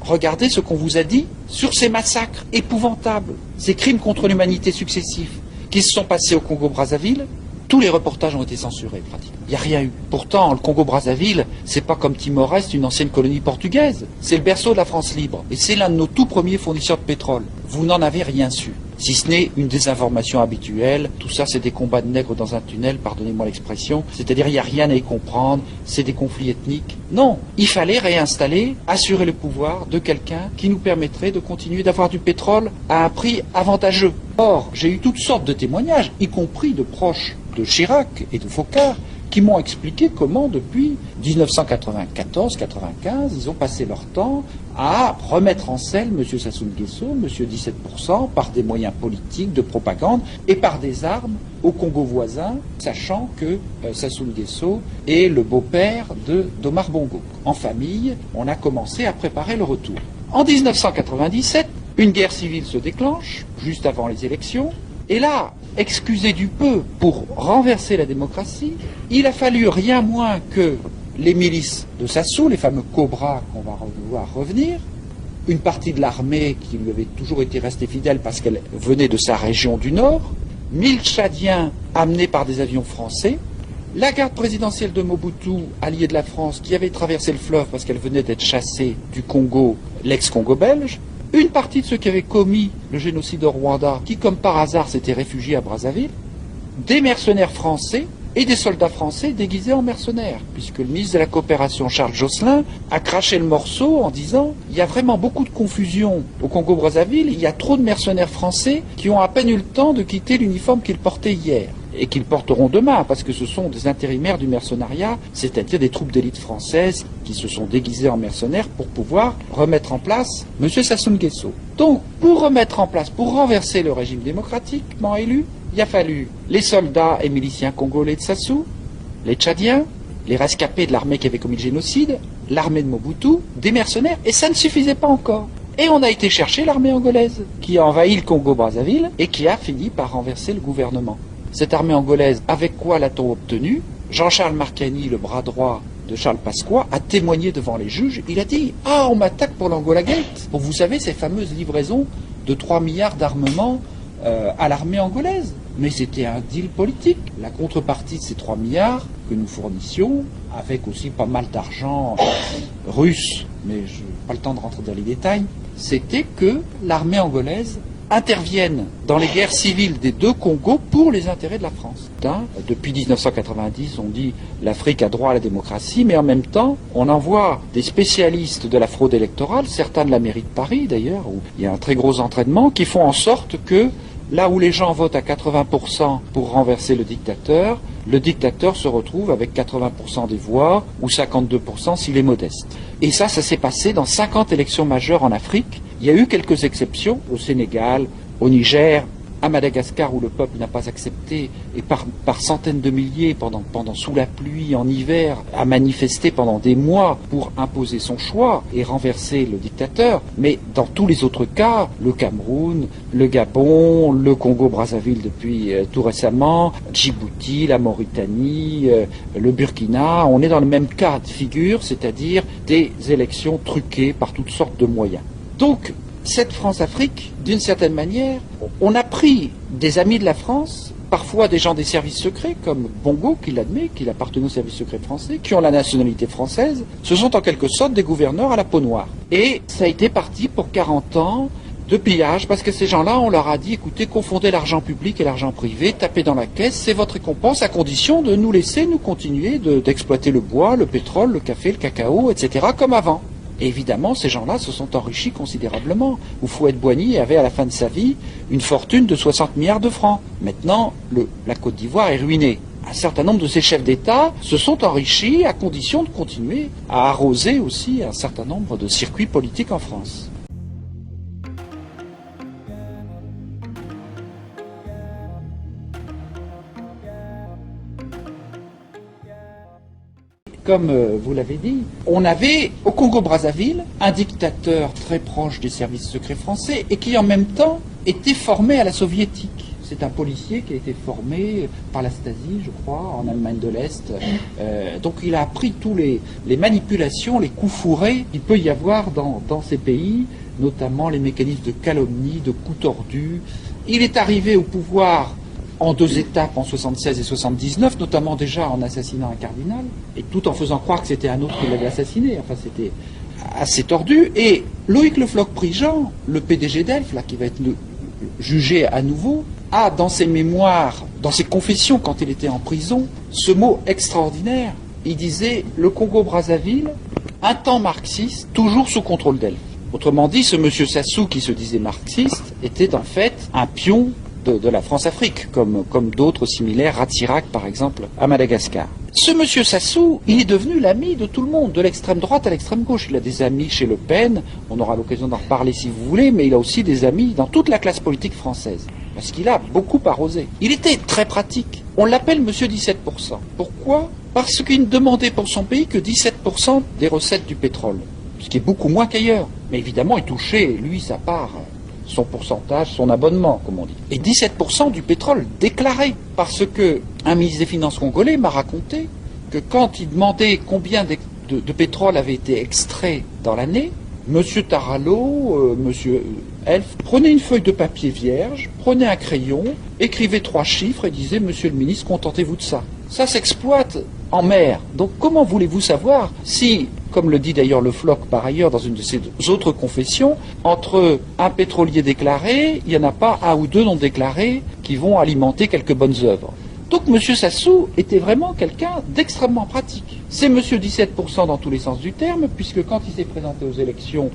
Regardez ce qu'on vous a dit sur ces massacres épouvantables, ces crimes contre l'humanité successifs qui se sont passés au Congo-Brazzaville. Tous les reportages ont été censurés, pratiquement. Il n'y a rien eu. Pourtant, le Congo-Brazzaville, c'est pas comme Timor-Est, une ancienne colonie portugaise. C'est le berceau de la France libre. Et c'est l'un de nos tout premiers fournisseurs de pétrole. Vous n'en avez rien su. Si ce n'est une désinformation habituelle. Tout ça, c'est des combats de nègres dans un tunnel, pardonnez-moi l'expression. C'est-à-dire, il n'y a rien à y comprendre. C'est des conflits ethniques. Non. Il fallait réinstaller, assurer le pouvoir de quelqu'un qui nous permettrait de continuer d'avoir du pétrole à un prix avantageux. Or, j'ai eu toutes sortes de témoignages, y compris de proches de Chirac et de Foccart, qui m'ont expliqué comment, depuis 1994-95, ils ont passé leur temps à remettre en selle M. Sassou Nguesso, M. 17%, par des moyens politiques, de propagande, et par des armes au Congo voisin, sachant que Sassou Nguesso est le beau-père d'Omar Bongo. En famille, on a commencé à préparer le retour. En 1997, une guerre civile se déclenche, juste avant les élections, et là, excusez du peu, pour renverser la démocratie, il a fallu rien moins que les milices de Sassou, les fameux Cobras qu'on va voir revenir, une partie de l'armée qui lui avait toujours été restée fidèle parce qu'elle venait de sa région du Nord, 1000 Tchadiens amenés par des avions français, la garde présidentielle de Mobutu, alliée de la France, qui avait traversé le fleuve parce qu'elle venait d'être chassée du Congo, l'ex-Congo belge, une partie de ceux qui avaient commis le génocide au Rwanda, qui comme par hasard s'étaient réfugiés à Brazzaville, des mercenaires français et des soldats français déguisés en mercenaires, puisque le ministre de la Coopération, Charles Jocelyn, a craché le morceau en disant « Il y a vraiment beaucoup de confusion au Congo-Brazzaville, il y a trop de mercenaires français qui ont à peine eu le temps de quitter l'uniforme qu'ils portaient hier. » Et qu'ils porteront demain, parce que ce sont des intérimaires du mercenariat, c'est-à-dire des troupes d'élite françaises qui se sont déguisées en mercenaires pour pouvoir remettre en place M. Sassou Nguesso. Donc, pour remettre en place, pour renverser le régime démocratiquement élu, il a fallu les soldats et miliciens congolais de Sassou, les Tchadiens, les rescapés de l'armée qui avait commis le génocide, l'armée de Mobutu, des mercenaires, et ça ne suffisait pas encore. Et on a été chercher l'armée angolaise, qui a envahi le Congo-Brazzaville et qui a fini par renverser le gouvernement. Cette armée angolaise, avec quoi l'a-t-on obtenue? Jean-Charles Marcani, le bras droit de Charles Pasqua, a témoigné devant les juges. Il a dit « Ah, on m'attaque pour l'Angola Gate !» Pour vous savez, ces fameuses livraisons de 3 milliards d'armements à l'armée angolaise. Mais c'était un deal politique. La contrepartie de ces 3 milliards que nous fournissions, avec aussi pas mal d'argent russe, mais je n'ai pas le temps de rentrer dans les détails, c'était que l'armée angolaise interviennent dans les guerres civiles des deux Congos pour les intérêts de la France. Depuis 1990, on dit l'Afrique a droit à la démocratie, mais en même temps, on envoie des spécialistes de la fraude électorale, certains de la mairie de Paris d'ailleurs, où il y a un très gros entraînement, qui font en sorte que là où les gens votent à 80% pour renverser le dictateur se retrouve avec 80% des voix, ou 52% s'il est modeste. Et ça s'est passé dans 50 élections majeures en Afrique. Il y a eu quelques exceptions au Sénégal, au Niger, à Madagascar où le peuple n'a pas accepté et par centaines de milliers pendant sous la pluie en hiver a manifesté pendant des mois pour imposer son choix et renverser le dictateur. Mais dans tous les autres cas, le Cameroun, le Gabon, le Congo-Brazzaville depuis tout récemment, Djibouti, la Mauritanie, le Burkina, on est dans le même cas de figure, c'est-à-dire des élections truquées par toutes sortes de moyens. Donc, cette France-Afrique, d'une certaine manière, on a pris des amis de la France, parfois des gens des services secrets, comme Bongo, qui l'admet, qu'il appartenait aux services secrets français, qui ont la nationalité française, ce sont en quelque sorte des gouverneurs à la peau noire. Et ça a été parti pour 40 ans de pillage, parce que ces gens-là, on leur a dit, écoutez, confondez l'argent public et l'argent privé, tapez dans la caisse, c'est votre récompense, à condition de nous laisser nous continuer d'exploiter le bois, le pétrole, le café, le cacao, etc., comme avant. Et évidemment, ces gens-là se sont enrichis considérablement. Houphouët-Boigny avait à la fin de sa vie une fortune de 60 milliards de francs. Maintenant, la Côte d'Ivoire est ruinée. Un certain nombre de ces chefs d'État se sont enrichis à condition de continuer à arroser aussi un certain nombre de circuits politiques en France. Comme vous l'avez dit, on avait au Congo-Brazzaville un dictateur très proche des services secrets français et qui en même temps était formé à la soviétique. C'est un policier qui a été formé par la Stasi, je crois, en Allemagne de l'Est. Donc il a appris tous les manipulations, les coups fourrés qu'il peut y avoir dans ces pays, notamment les mécanismes de calomnie, de coups tordus. Il est arrivé au pouvoir en 2 étapes, en 76 et 79, notamment déjà en assassinant un cardinal, et tout en faisant croire que c'était un autre qui l'avait assassiné. Enfin, c'était assez tordu. Et Loïc Le Floch-Prigent, le PDG d'Elf, là, qui va être jugé à nouveau, a dans ses mémoires, dans ses confessions quand il était en prison, ce mot extraordinaire. Il disait « Le Congo-Brazzaville, un temps marxiste, toujours sous contrôle d'Elf ». Autrement dit, ce monsieur Sassou qui se disait marxiste était en fait un pion de la France-Afrique, comme d'autres similaires, Ratsirac par exemple, à Madagascar. Ce monsieur Sassou, il est devenu l'ami de tout le monde, de l'extrême droite à l'extrême gauche. Il a des amis chez Le Pen, on aura l'occasion d'en reparler si vous voulez, mais il a aussi des amis dans toute la classe politique française, parce qu'il a beaucoup arrosé. Il était très pratique. On l'appelle monsieur 17%. Pourquoi ? Parce qu'il ne demandait pour son pays que 17% des recettes du pétrole, ce qui est beaucoup moins qu'ailleurs. Mais évidemment, il touchait, lui, sa part, son pourcentage, son abonnement, comme on dit. Et 17% du pétrole déclaré. Parce que un ministre des Finances congolais m'a raconté que quand il demandait combien de pétrole avait été extrait dans l'année, monsieur Taralo, monsieur Elf, prenait une feuille de papier vierge, prenait un crayon, écrivait 3 chiffres et disait « Monsieur le ministre, contentez-vous de ça ». Ça s'exploite en mer. Donc comment voulez-vous savoir si, comme le dit d'ailleurs Le Floch par ailleurs dans une de ses autres confessions, entre un pétrolier déclaré, il n'y en a pas 1 ou 2 non déclarés qui vont alimenter quelques bonnes œuvres. Donc M. Sassou était vraiment quelqu'un d'extrêmement pratique. C'est M. 17% dans tous les sens du terme, puisque quand il s'est présenté aux élections,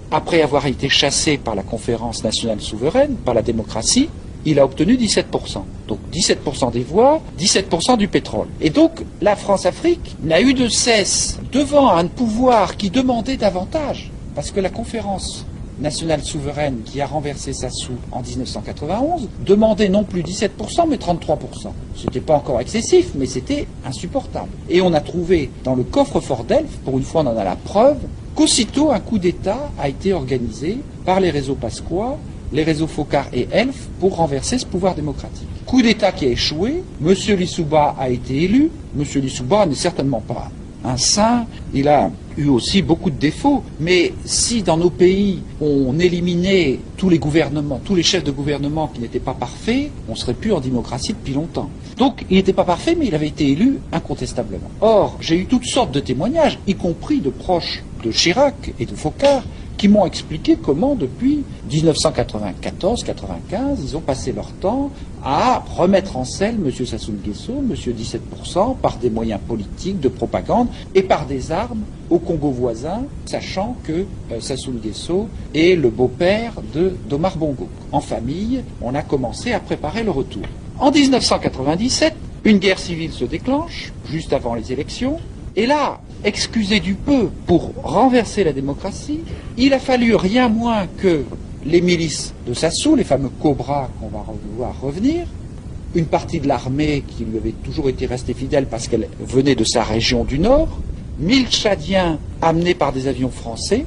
après avoir été chassé par la conférence nationale souveraine, par la démocratie, il a obtenu 17%. Donc 17% des voix, 17% du pétrole. Et donc la France-Afrique n'a eu de cesse, devant un pouvoir qui demandait davantage, parce que la conférence nationale souveraine qui a renversé Sassou en 1991 demandait non plus 17% mais 33%. C'était pas encore excessif, mais c'était insupportable. Et on a trouvé dans le coffre-fort d'Elf, pour une fois on en a la preuve, qu'aussitôt un coup d'État a été organisé par les réseaux Pasqua, les réseaux Focard et Elf pour renverser ce pouvoir démocratique. Coup d'État qui a échoué, M. Lissouba a été élu. M. Lissouba n'est certainement pas un saint, il a eu aussi beaucoup de défauts, mais si dans nos pays on éliminait tous les gouvernements, tous les chefs de gouvernement qui n'étaient pas parfaits, on serait plus en démocratie depuis longtemps. Donc il n'était pas parfait, mais il avait été élu incontestablement. Or, j'ai eu toutes sortes de témoignages, y compris de proches de Chirac et de Focard, qui m'ont expliqué comment, depuis 1994-95, ils ont passé leur temps à remettre en selle M. Sassou Nguesso, M. 17%, par des moyens politiques, de propagande, et par des armes au Congo voisin, sachant que Sassou Nguesso est le beau-père d'Omar Bongo. En famille, on a commencé à préparer le retour. En 1997, une guerre civile se déclenche, juste avant les élections, et là, excusez du peu, pour renverser la démocratie, il a fallu rien moins que les milices de Sassou, les fameux Cobras qu'on va voir revenir, une partie de l'armée qui lui avait toujours été restée fidèle parce qu'elle venait de sa région du Nord, 1000 Tchadiens amenés par des avions français,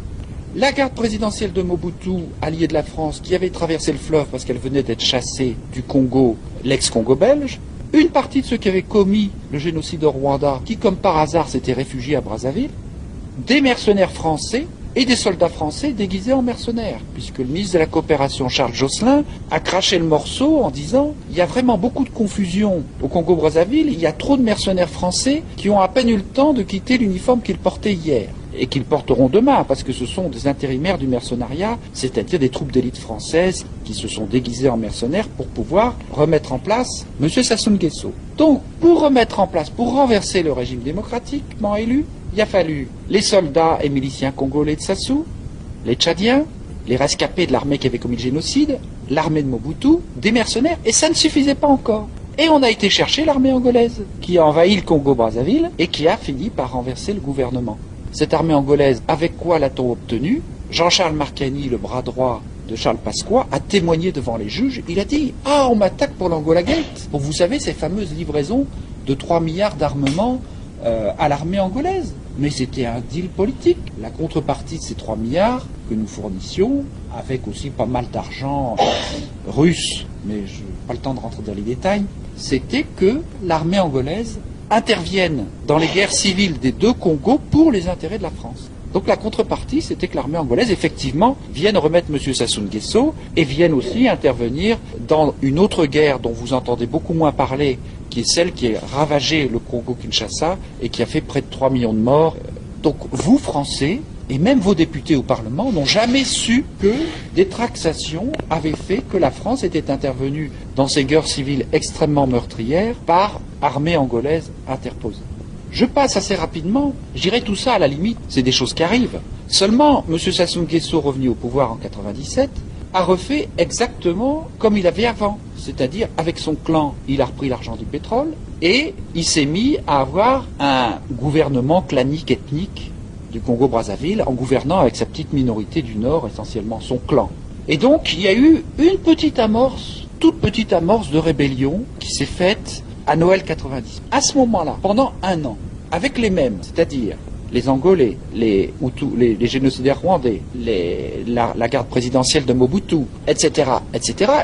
la garde présidentielle de Mobutu, alliée de la France, qui avait traversé le fleuve parce qu'elle venait d'être chassée du Congo, l'ex-Congo belge, une partie de ceux qui avaient commis le génocide au Rwanda, qui comme par hasard s'étaient réfugiés à Brazzaville, des mercenaires français et des soldats français déguisés en mercenaires, puisque le ministre de la Coopération, Charles Josselin, a craché le morceau en disant « Il y a vraiment beaucoup de confusion au Congo-Brazzaville, il y a trop de mercenaires français qui ont à peine eu le temps de quitter l'uniforme qu'ils portaient hier. » Et qu'ils porteront demain, parce que ce sont des intérimaires du mercenariat, c'est-à-dire des troupes d'élite françaises qui se sont déguisées en mercenaires pour pouvoir remettre en place M. Sassou Nguesso. Donc, pour remettre en place, pour renverser le régime démocratiquement élu, il a fallu les soldats et miliciens congolais de Sassou, les Tchadiens, les rescapés de l'armée qui avait commis le génocide, l'armée de Mobutu, des mercenaires, et ça ne suffisait pas encore. Et on a été chercher l'armée angolaise, qui a envahi le Congo-Brazzaville et qui a fini par renverser le gouvernement. Cette armée angolaise, avec quoi l'a-t-on obtenue? Jean-Charles Marcani, le bras droit de Charles Pasqua, a témoigné devant les juges. Il a dit « Ah, on m'attaque pour l'Angola Gate !» Pour, vous savez, ces fameuses livraisons de 3 milliards d'armements à l'armée angolaise. Mais c'était un deal politique. La contrepartie de ces 3 milliards que nous fournissions, avec aussi pas mal d'argent russe mais je n'ai pas le temps de rentrer dans les détails, c'était que l'armée angolaise intervienne dans les guerres civiles des deux Congos pour les intérêts de la France. Donc la contrepartie, c'était que l'armée angolaise, effectivement, vienne remettre M. Sassou Nguesso et vienne aussi intervenir dans une autre guerre dont vous entendez beaucoup moins parler, qui est celle qui a ravagé le Congo-Kinshasa et qui a fait près de 3 millions de morts. Donc vous, Français, et même vos députés au Parlement, n'ont jamais su que des tractations avaient fait que la France était intervenue dans ces guerres civiles extrêmement meurtrières par armée angolaise interposée. Je passe assez rapidement, je dirais tout ça à la limite, c'est des choses qui arrivent. Seulement, M. Sassou Nguesso, revenu au pouvoir en 1997, a refait exactement comme il avait avant. C'est-à-dire, avec son clan, il a repris l'argent du pétrole et il s'est mis à avoir un gouvernement clanique, ethnique du Congo-Brazzaville, en gouvernant avec sa petite minorité du Nord, essentiellement son clan. Et donc, il y a eu une petite amorce, toute petite amorce de rébellion qui s'est faite à Noël 90. À ce moment-là, pendant un an, avec les mêmes, c'est-à-dire les Angolais, les Hutus, les génocidaires rwandais, la garde présidentielle de Mobutu, etc.,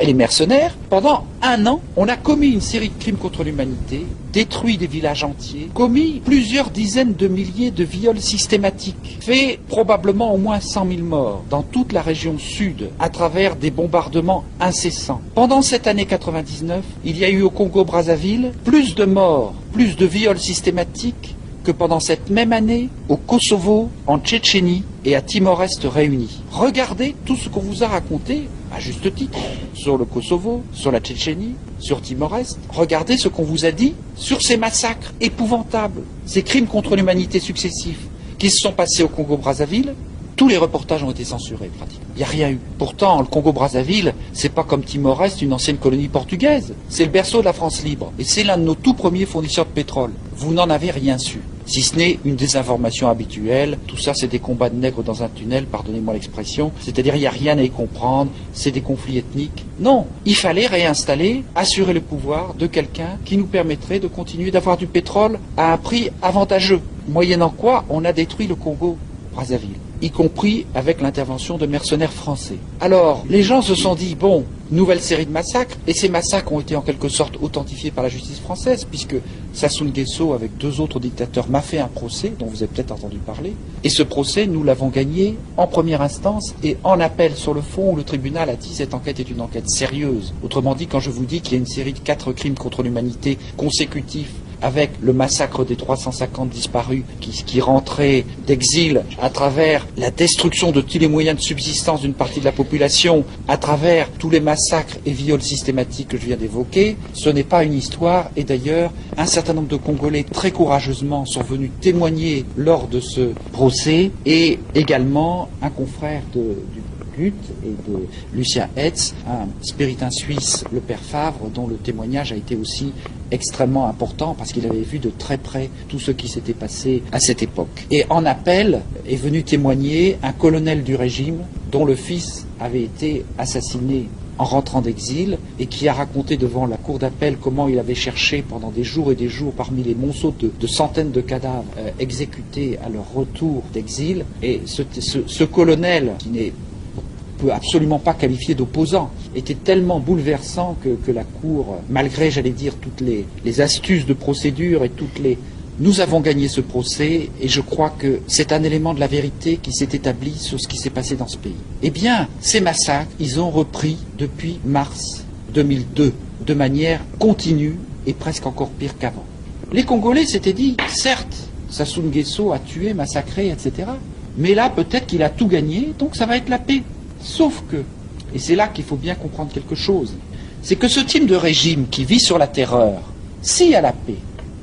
et les mercenaires, pendant un an, on a commis une série de crimes contre l'humanité, détruit des villages entiers, commis plusieurs dizaines de milliers de viols systématiques, fait probablement au moins 100 000 morts dans toute la région sud à travers des bombardements incessants. Pendant cette année 99, il y a eu au Congo-Brazzaville plus de morts, plus de viols systématiques que pendant cette même année au Kosovo, en Tchétchénie et à Timor-Est réunis. Regardez tout ce qu'on vous a raconté, à juste titre, sur le Kosovo, sur la Tchétchénie, sur Timor-Est. Regardez ce qu'on vous a dit sur ces massacres épouvantables, ces crimes contre l'humanité successifs qui se sont passés au Congo-Brazzaville. Tous les reportages ont été censurés, pratiquement. Il n'y a rien eu. Pourtant, le Congo-Brazzaville, c'est pas comme Timor-Est, une ancienne colonie portugaise. C'est le berceau de la France libre. Et c'est l'un de nos tout premiers fournisseurs de pétrole. Vous n'en avez rien su. Si ce n'est une désinformation habituelle, tout ça c'est des combats de nègres dans un tunnel, pardonnez-moi l'expression, c'est-à-dire il n'y a rien à y comprendre, c'est des conflits ethniques. Non, il fallait réinstaller, assurer le pouvoir de quelqu'un qui nous permettrait de continuer d'avoir du pétrole à un prix avantageux, moyennant quoi on a détruit le Congo-Brazzaville, y compris avec l'intervention de mercenaires français. Alors, les gens se sont dit, bon, nouvelle série de massacres, et ces massacres ont été en quelque sorte authentifiés par la justice française, puisque Sassou Nguesso, avec deux autres dictateurs, m'a fait un procès, dont vous avez peut-être entendu parler, et ce procès, nous l'avons gagné en première instance et en appel sur le fond, où le tribunal a dit cette enquête est une enquête sérieuse. Autrement dit, quand je vous dis qu'il y a une série de 4 crimes contre l'humanité consécutifs, avec le massacre des 350 disparus qui rentraient d'exil à travers la destruction de tous les moyens de subsistance d'une partie de la population, à travers tous les massacres et viols systématiques que je viens d'évoquer, ce n'est pas une histoire. Et d'ailleurs, un certain nombre de Congolais très courageusement sont venus témoigner lors de ce procès, et également un confrère du et de Lucien Hetz, un spiritain suisse, le père Favre, dont le témoignage a été aussi extrêmement important parce qu'il avait vu de très près tout ce qui s'était passé à cette époque. Et en appel est venu témoigner un colonel du régime dont le fils avait été assassiné en rentrant d'exil et qui a raconté devant la cour d'appel comment il avait cherché pendant des jours et des jours parmi les monceaux de centaines de cadavres exécutés à leur retour d'exil. Et ce colonel, qui n'est peut absolument pas qualifié d'opposant, était tellement bouleversant que la Cour, malgré, j'allais dire, toutes les astuces de procédure et nous avons gagné ce procès, et je crois que c'est un élément de la vérité qui s'est établi sur ce qui s'est passé dans ce pays. Eh bien, ces massacres, ils ont repris depuis mars 2002, de manière continue et presque encore pire qu'avant. Les Congolais s'étaient dit, certes, Sassou Nguesso a tué, massacré, etc., mais là, peut-être qu'il a tout gagné, donc ça va être la paix. Sauf que, et c'est là qu'il faut bien comprendre quelque chose, c'est que ce type de régime qui vit sur la terreur, s'il y a la paix,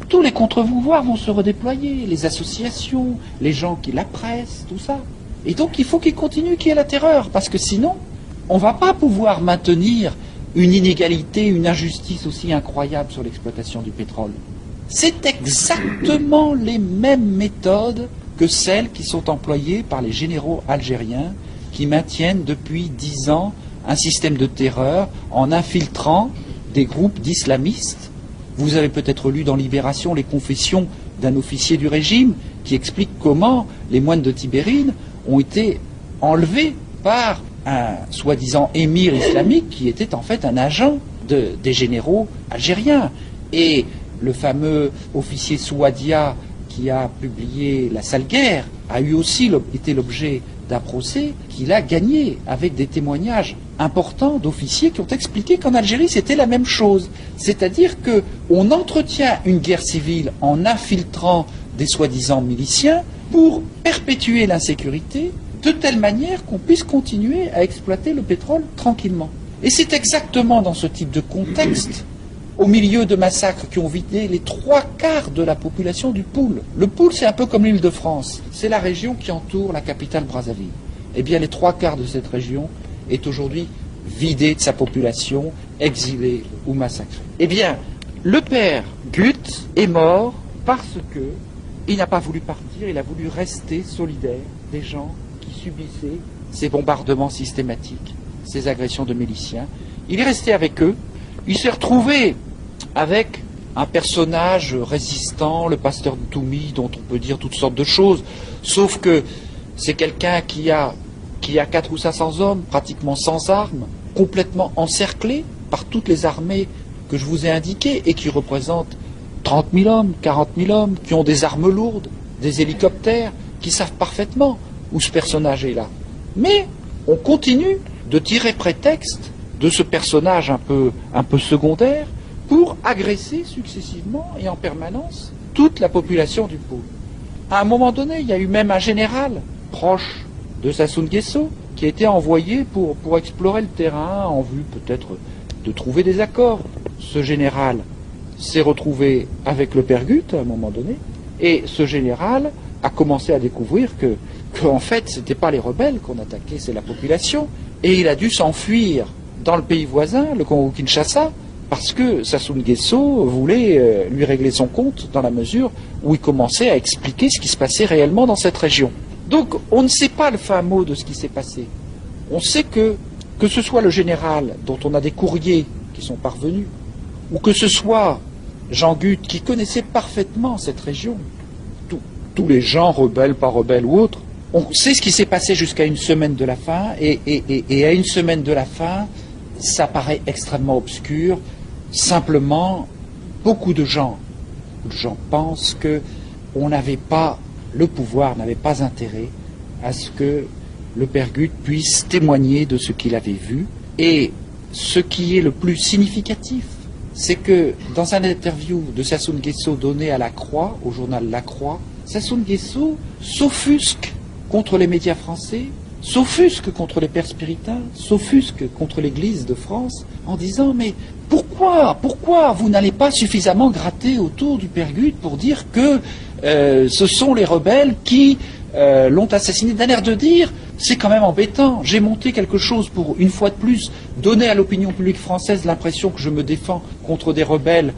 tous les contre-pouvoirs vont se redéployer, les associations, les gens qui la pressent, tout ça. Et donc il faut qu'il continue qu'il y ait la terreur, parce que sinon, on ne va pas pouvoir maintenir une inégalité, une injustice aussi incroyable sur l'exploitation du pétrole. C'est exactement les mêmes méthodes que celles qui sont employées par les généraux algériens qui maintiennent depuis 10 ans un système de terreur en infiltrant des groupes d'islamistes. Vous avez peut-être lu dans Libération les confessions d'un officier du régime qui explique comment les moines de Tibérine ont été enlevés par un soi-disant émir islamique qui était en fait un agent des généraux algériens. Et le fameux officier Souadia qui a publié La Sale Guerre a eu aussi été l'objet d'un procès qu'il a gagné avec des témoignages importants d'officiers qui ont expliqué qu'en Algérie c'était la même chose. C'est-à-dire qu'on entretient une guerre civile en infiltrant des soi-disant miliciens pour perpétuer l'insécurité de telle manière qu'on puisse continuer à exploiter le pétrole tranquillement. Et c'est exactement dans ce type de contexte, au milieu de massacres qui ont vidé les 3/4 de la population du Poul. Le Poul, c'est un peu comme l'Île-de-France. C'est la région qui entoure la capitale Brazzaville. Eh bien, les 3/4 de cette région est aujourd'hui vidée de sa population, exilée ou massacrée. Eh bien, le père Gut est mort parce que il n'a pas voulu partir, il a voulu rester solidaire des gens qui subissaient ces bombardements systématiques, ces agressions de miliciens. Il est resté avec eux. Il s'est retrouvé avec un personnage résistant, le pasteur Ntoumi, dont on peut dire toutes sortes de choses, sauf que c'est quelqu'un qui a 400 ou 500 hommes, pratiquement sans armes, complètement encerclé par toutes les armées que je vous ai indiquées et qui représentent 30 000 hommes, 40 000 hommes, qui ont des armes lourdes, des hélicoptères, qui savent parfaitement où ce personnage est là. Mais on continue de tirer prétexte de ce personnage un peu secondaire pour agresser successivement et en permanence toute la population du Poul. À un moment donné, il y a eu même un général proche de Sassou Nguesso qui a été envoyé pour explorer le terrain en vue peut-être de trouver des accords. Ce général s'est retrouvé avec le père Gut à un moment donné, et ce général a commencé à découvrir qu'en fait, ce n'était pas les rebelles qu'on attaquait, c'est la population, et il a dû s'enfuir dans le pays voisin, le Congo-Kinshasa, parce que Sassou Nguesso voulait lui régler son compte dans la mesure où il commençait à expliquer ce qui se passait réellement dans cette région. Donc on ne sait pas le fin mot de ce qui s'est passé. On sait que ce soit le général dont on a des courriers qui sont parvenus, ou que ce soit Jean Gut qui connaissait parfaitement cette région, tous les gens, rebelles, pas rebelles ou autres, on sait ce qui s'est passé jusqu'à une semaine de la fin, et à une semaine de la fin, ça paraît extrêmement obscur. Simplement, beaucoup de gens pensent qu'on n'avait pas, le pouvoir n'avait pas intérêt à ce que le père Gut puisse témoigner de ce qu'il avait vu. Et ce qui est le plus significatif, c'est que dans un interview de Sassou Nguesso donné à La Croix, au journal La Croix, Sassou Nguesso s'offusque contre les médias français, s'offusque contre les pères spiritains, s'offusque contre l'Église de France, en disant mais pourquoi vous n'allez pas suffisamment gratter autour du père Gut pour dire que ce sont les rebelles qui l'ont assassiné, d'un air de dire c'est quand même embêtant, j'ai monté quelque chose pour, une fois de plus, donner à l'opinion publique française l'impression que je me défends contre des rebelles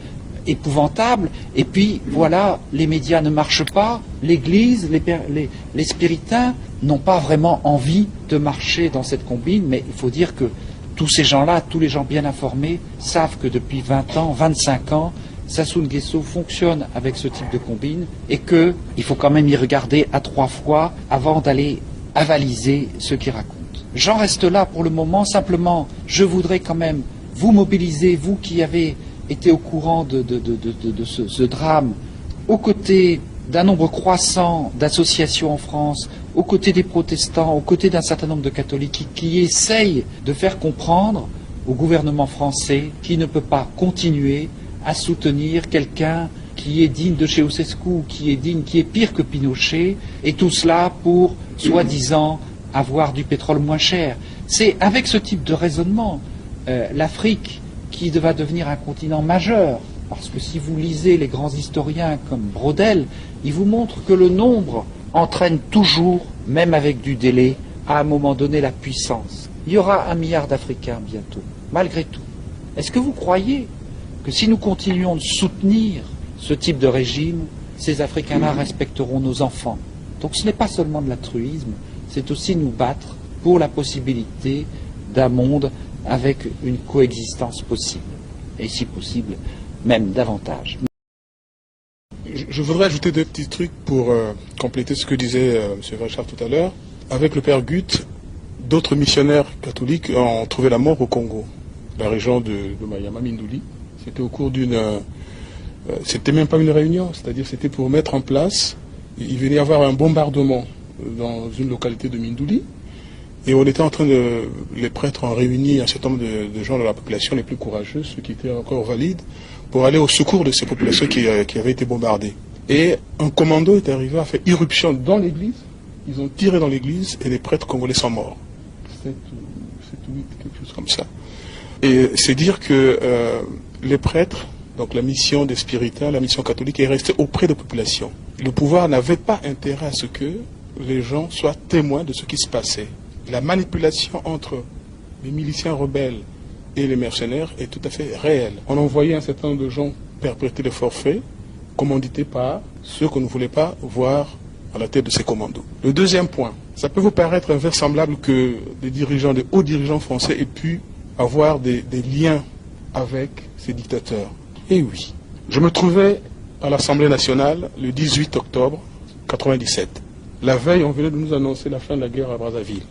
épouvantables, et puis voilà, les médias ne marchent pas, l'Église, les spiritains n'ont pas vraiment envie de marcher dans cette combine, mais il faut dire que tous ces gens-là, tous les gens bien informés, savent que depuis 20 ans, 25 ans, Sassou Nguesso fonctionne avec ce type de combine, et qu'il faut quand même y regarder à 3 fois avant d'aller avaliser ce qu'il raconte. J'en reste là pour le moment, simplement je voudrais quand même vous mobiliser, vous qui avez été au courant de ce drame, aux côtés d'un nombre croissant d'associations en France, aux côtés des protestants, aux côtés d'un certain nombre de catholiques qui essayent de faire comprendre au gouvernement français qu'il ne peut pas continuer à soutenir quelqu'un qui est digne de Ceausescu, qui est pire que Pinochet, et tout cela pour, soi-disant, avoir du pétrole moins cher. C'est avec ce type de raisonnement, l'Afrique, qui va devenir un continent majeur, parce que si vous lisez les grands historiens comme Braudel, ils vous montrent que le nombre entraîne toujours, même avec du délai, à un moment donné la puissance. Il y aura 1 milliard d'Africains bientôt, malgré tout. Est-ce que vous croyez que si nous continuons de soutenir ce type de régime, ces Africains-là respecteront nos enfants? Donc ce n'est pas seulement de l'altruisme, c'est aussi nous battre pour la possibilité d'un monde avec une coexistence possible, et si possible, même davantage. Je voudrais ajouter 2 petits trucs pour compléter ce que disait M. Vachar tout à l'heure. Avec le père Gut, d'autres missionnaires catholiques ont trouvé la mort au Congo, la région de Mayama Mindouli. C'était au cours d'une... c'était même pas une réunion, c'est-à-dire c'était pour mettre en place... Il venait y avoir un bombardement dans une localité de Mindouli. Et on était en train de... Les prêtres ont réuni un certain nombre de gens de la population les plus courageux, ceux qui étaient encore valides, pour aller au secours de ces populations qui avaient été bombardées. Et un commando est arrivé à faire irruption dans l'église. Ils ont tiré dans l'église et les prêtres congolais sont morts. 7 ou 8, quelque chose comme ça. Et c'est dire que les prêtres, donc la mission des spiritains, la mission catholique est restée auprès de la population. Le pouvoir n'avait pas intérêt à ce que les gens soient témoins de ce qui se passait. La manipulation entre les miliciens rebelles et les mercenaires est tout à fait réelle. On envoyait un certain nombre de gens perpétrer des forfaits, commandités par ceux qu'on ne voulait pas voir à la tête de ces commandos. Le deuxième point, ça peut vous paraître invraisemblable que des hauts dirigeants français aient pu avoir des liens avec ces dictateurs. Eh oui. Je me trouvais à l'Assemblée nationale le 18 octobre 1997. La veille, on venait de nous annoncer la fin de la guerre à Brazzaville.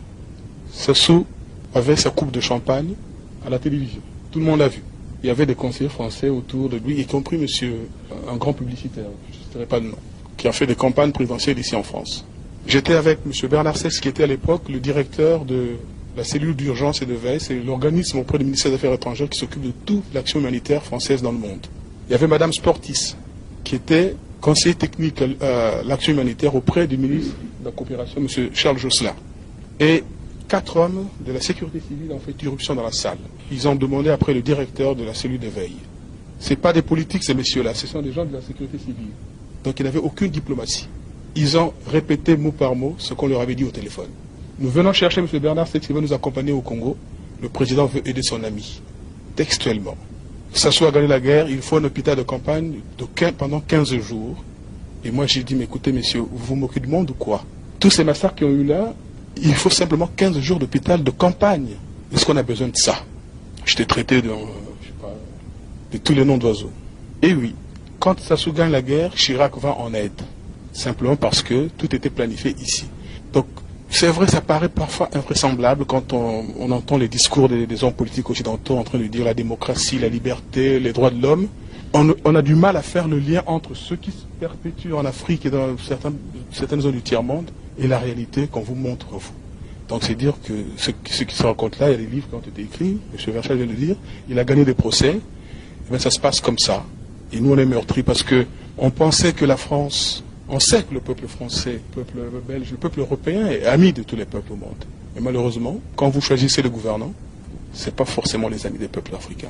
Sassou avait sa coupe de champagne à la télévision. Tout le monde l'a vu. Il y avait des conseillers français autour de lui, y compris un grand publicitaire, je ne citerai pas le nom, qui a fait des campagnes présidentielles ici en France. J'étais avec M. Bernard Seix, qui était à l'époque le directeur de la cellule d'urgence et de veille. C'est l'organisme auprès du ministère des Affaires étrangères qui s'occupe de toute l'action humanitaire française dans le monde. Il y avait Mme Sportis, qui était conseiller technique à l'action humanitaire auprès du ministre de la Coopération, M. Charles Josselin. Et 4 hommes de la sécurité civile ont fait irruption dans la salle. Ils ont demandé après le directeur de la cellule de veille. Ce n'est pas des politiques, ces messieurs-là, ce sont des gens de la sécurité civile. Donc il n'y avait aucune diplomatie. Ils ont répété mot par mot ce qu'on leur avait dit au téléphone. Nous venons chercher M. Bernard Seix qui va nous accompagner au Congo. Le président veut aider son ami. Textuellement. Sassou a gagné la guerre, il faut un hôpital de campagne pendant 15 jours. Et moi j'ai dit, mais écoutez messieurs, vous vous moquez du monde ou quoi? Tous ces massacres qui ont eu là, il faut simplement 15 jours d'hôpital de campagne. Est-ce qu'on a besoin de ça? J'étais traité de tous les noms d'oiseaux. Et oui, quand Sassou gagne la guerre, Chirac va en aide. Simplement parce que tout était planifié ici. Donc, c'est vrai, ça paraît parfois invraisemblable quand on entend les discours des hommes politiques occidentaux en train de dire la démocratie, la liberté, les droits de l'homme. On a du mal à faire le lien entre ce qui se perpétue en Afrique et dans certaines zones du tiers-monde et la réalité qu'on vous montre, vous. Donc c'est dire que ce qui se raconte là, il y a des livres qui ont été écrits, M. Verchal vient de le dire, il a gagné des procès, et bien ça se passe comme ça. Et nous on est meurtris parce qu'on pensait que la France, on sait que le peuple français, le peuple belge, le peuple européen est ami de tous les peuples au monde. Mais malheureusement, quand vous choisissez le gouvernant, ce n'est pas forcément les amis des peuples africains.